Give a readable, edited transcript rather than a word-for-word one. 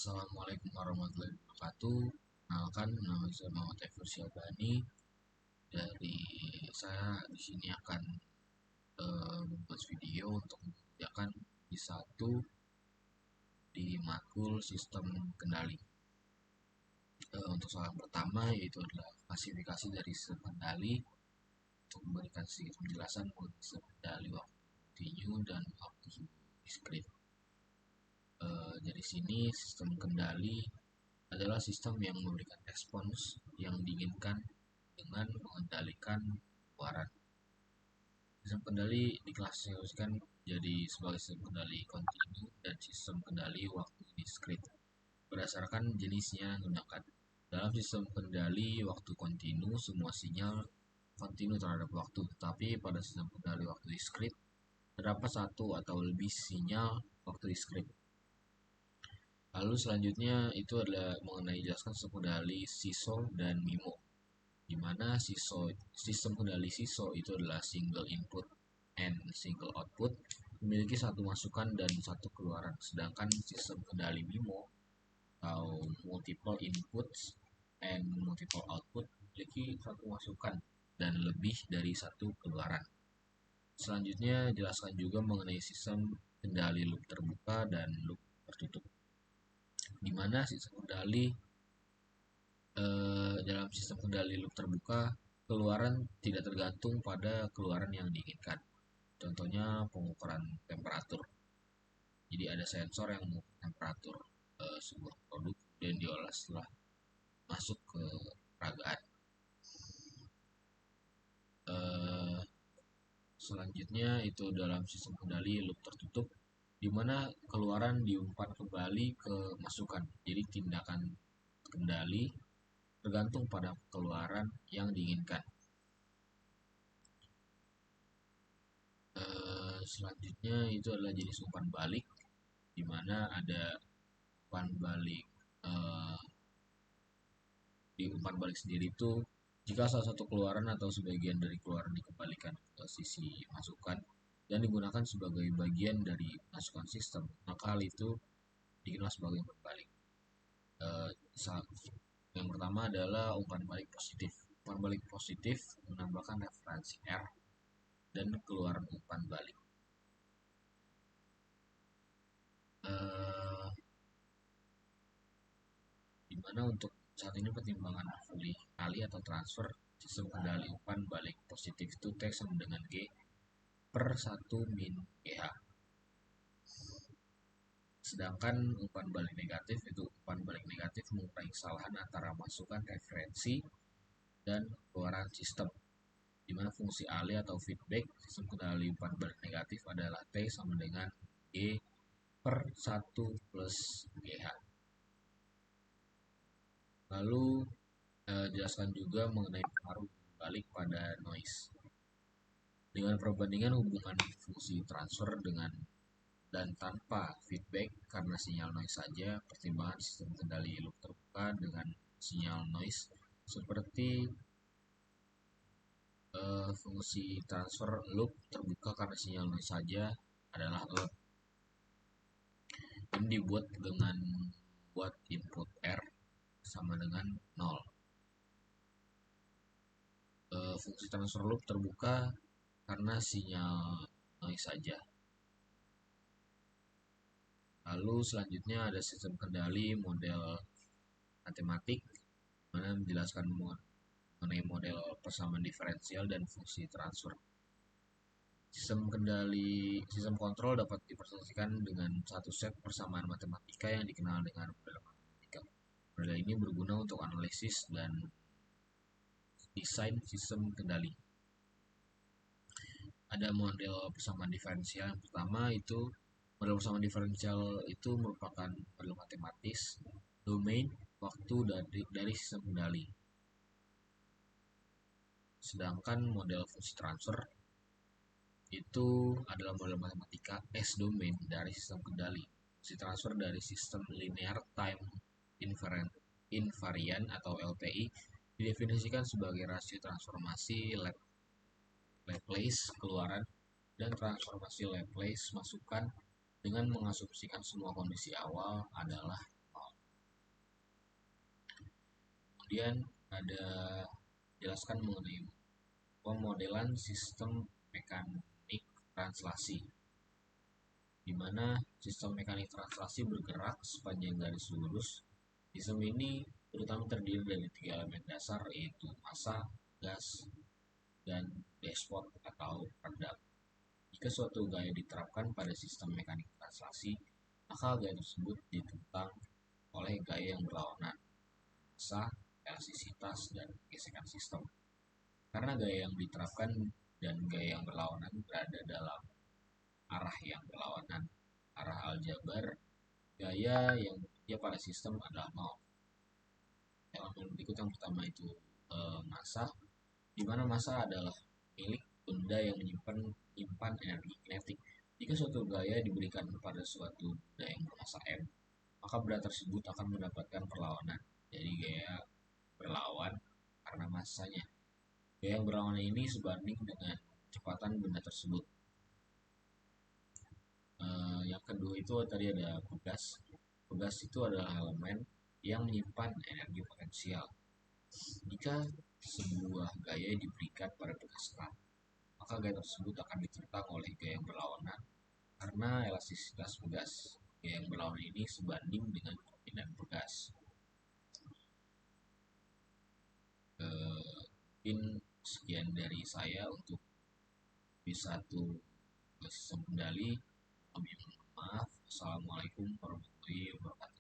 Assalamualaikum warahmatullahi wabarakatuh. Kenalkan, nama saya Muhammad Efur Syabani. Dari saya di sini akan membuat video untuk mengerjakan di satu di matkul sistem kendali. Untuk soal pertama yaitu adalah klasifikasi dari sistem kendali. Untuk memberikan sedikit penjelasan mengenai sistem kendali waktu kontinu dan waktu diskrit. Dari sini sistem kendali adalah sistem yang memberikan respons yang diinginkan dengan mengendalikan keluaran. Sistem kendali diklasifikasikan jadi sebagai sistem kendali kontinu dan sistem kendali waktu diskrit berdasarkan jenisnya yang digunakan. Dalam sistem kendali waktu kontinu, semua sinyal kontinu terhadap waktu, tetapi pada sistem kendali waktu diskrit terdapat satu atau lebih sinyal waktu diskrit. Lalu selanjutnya itu adalah mengenai jelaskan sistem kendali SISO dan MIMO, di mana sistem kendali SISO itu adalah single input and single output, memiliki satu masukan dan satu keluaran, sedangkan sistem kendali MIMO atau multiple inputs and multiple output memiliki satu masukan dan lebih dari satu keluaran. Selanjutnya jelaskan juga mengenai sistem kendali loop terbuka dan loop tertutup, di mana sistem kendali dalam sistem kendali loop terbuka keluaran tidak tergantung pada keluaran yang diinginkan. Contohnya pengukuran temperatur. Jadi ada sensor yang mengukur temperatur sebuah produk dan diolah setelah masuk ke peragaan. Selanjutnya itu dalam sistem kendali loop tertutup, di mana keluaran diumpan kembali ke masukan. Jadi tindakan kendali tergantung pada keluaran yang diinginkan. Selanjutnya itu adalah jenis umpan balik, di mana ada umpan balik di umpan balik sendiri itu jika salah satu keluaran atau sebagian dari keluaran dikembalikan ke sisi masukan dan digunakan sebagai bagian dari masukan sistem, maka hal itu dikenal sebagai umpan balik. Yang pertama adalah umpan balik positif. Umpan balik positif menambahkan referensi R dan keluaran umpan balik. Dimana untuk saat ini pertimbangan fully alih atau transfer sistem kendali umpan balik positif itu T sama dengan G per 1 min GH. Sedangkan umpan balik negatif itu umpan balik negatif mengurangi kesalahan antara masukan referensi dan keluaran sistem, di mana fungsi alih atau feedback sistem kendali umpan balik negatif adalah T sama dengan G per 1 plus GH. Lalu jelaskan juga mengenai pengaruh balik pada noise. Dengan perbandingan hubungan fungsi transfer dengan dan tanpa feedback karena sinyal noise saja, pertimbangan sistem kendali loop terbuka dengan sinyal noise seperti fungsi transfer loop terbuka karena sinyal noise saja adalah loop. Ini dibuat dengan buat input R sama dengan 0. Fungsi transfer loop terbuka karena sinyal noise saja. Lalu selanjutnya ada sistem kendali model matematik, mana menjelaskan mengenai model persamaan diferensial dan fungsi transfer. Sistem kontrol dapat dipresentasikan dengan satu set persamaan matematika yang dikenal dengan model matematika. Model ini berguna untuk analisis dan desain sistem kendali. Ada model persamaan diferensial. Yang pertama itu model persamaan diferensial itu merupakan model matematis domain waktu dari sistem kendali. Sedangkan model fungsi transfer itu adalah model matematika S domain dari sistem kendali. Fungsi transfer dari sistem linear time invariant atau LTI didefinisikan sebagai rasio transformasi Laplace keluaran dan transformasi Laplace masukan dengan mengasumsikan semua kondisi awal adalah 0. Kemudian ada jelaskan mengenai pemodelan sistem mekanik translasi, di mana sistem mekanik translasi bergerak sepanjang garis lurus. Sistem ini terutama terdiri dari tiga elemen dasar, yaitu massa, gas, dan dashpot atau redam. Jika suatu gaya diterapkan pada sistem mekanik translasi, maka gaya tersebut ditentang oleh gaya yang berlawanan, massa, elastisitas, dan gesekan sistem. Karena gaya yang diterapkan dan gaya yang berlawanan berada dalam arah yang berlawanan, arah aljabar, gaya yang bekerja pada sistem adalah nol. Elemen berikut yang pertama itu massa, di mana massa adalah milik benda yang menyimpan energi kinetik. Jika suatu gaya diberikan pada suatu benda yang bermassa m, maka benda tersebut akan mendapatkan perlawanan. Jadi gaya berlawan karena massanya. Gaya yang berlawanan ini sebanding dengan kecepatan benda tersebut. Yang kedua itu tadi ada pegas. Pegas itu adalah elemen yang menyimpan energi potensial. Jika sebuah gaya diberikan pada pegas terang, maka gaya tersebut akan ditentang oleh gaya yang berlawanan karena elastisitas pegas. Gaya yang berlawanan ini sebanding dengan koordinat pegas. Mungkin sekian dari saya untuk B1 sistem kendali. Maaf. Assalamualaikum warahmatullahi wabarakatuh.